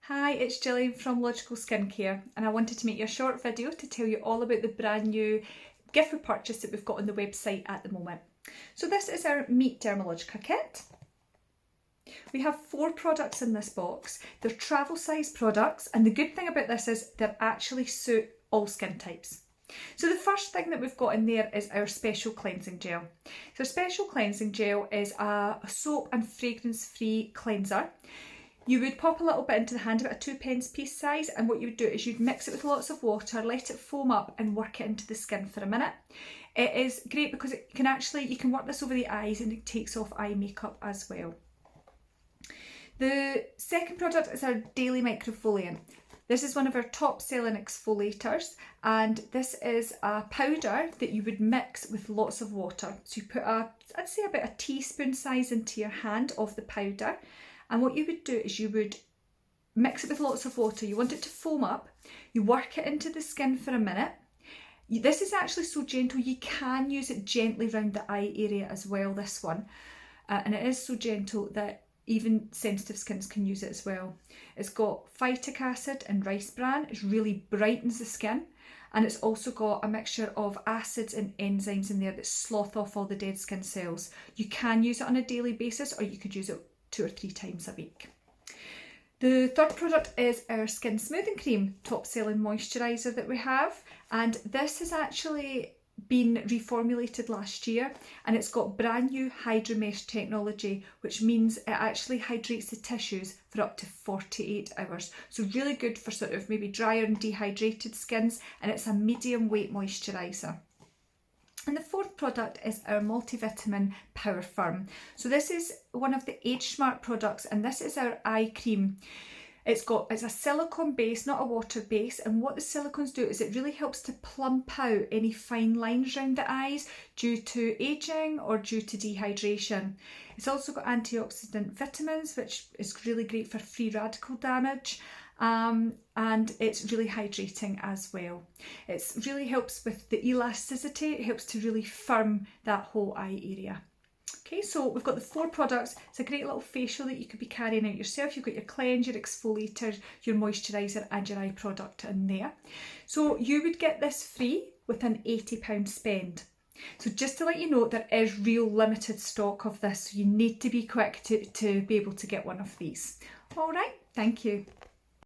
Hi, it's Gillian from Logical Skincare, and I wanted to make you a short video to tell you all about the brand new gift for purchase that we've got on the website at the moment. So this is our Meet Dermalogica Kit. We have 4 products in this box. They're travel size products, and the good thing about this is they actually suit all skin types. So the first thing that we've got in there is our special cleansing gel. So special cleansing gel is a soap and fragrance free cleanser. You would pop a little bit into the hand, about a 2 pence piece size, and what you would do is you'd mix it with lots of water, let it foam up and work it into the skin for a minute. It is great because you can work this over the eyes and it takes off eye makeup as well. The second product is our Daily Microfoliant. This is one of our top selling exfoliators, and this is a powder that you would mix with lots of water. So you put I'd say about a teaspoon size into your hand of the powder. And what you would do is you would mix it with lots of water. You want it to foam up. You work it into the skin for a minute. This is actually so gentle, you can use it gently around the eye area as well, this one. And it is so gentle that even sensitive skins can use it as well. It's got phytic acid and rice bran. It really brightens the skin. And it's also got a mixture of acids and enzymes in there that slough off all the dead skin cells. You can use it on a daily basis, or you could use it 2 or 3 times a week. The third product is our Skin Smoothing Cream, top selling moisturiser that we have, and this has actually been reformulated last year, and it's got brand new HydroMesh technology, which means it actually hydrates the tissues for up to 48 hours. So really good for sort of maybe drier and dehydrated skins, and it's a medium weight moisturiser. And the fourth product is our multivitamin Power Firm. So this is one of the Age Smart products, and this is our eye cream. It's a silicone base, not a water base, and what the silicones do is it really helps to plump out any fine lines around the eyes due to aging or due to dehydration. It's also got antioxidant vitamins, which is really great for free radical damage. And it's really hydrating as well. It really helps with the elasticity. It helps to really firm that whole eye area. Okay, so we've got the 4 products. It's a great little facial that you could be carrying out yourself. You've got your cleanse, your exfoliator, your moisturiser and your eye product in there. So you would get this free with an £80 spend. So just to let you know, there is real limited stock of this. So you need to be quick to be able to get one of these. All right, thank you.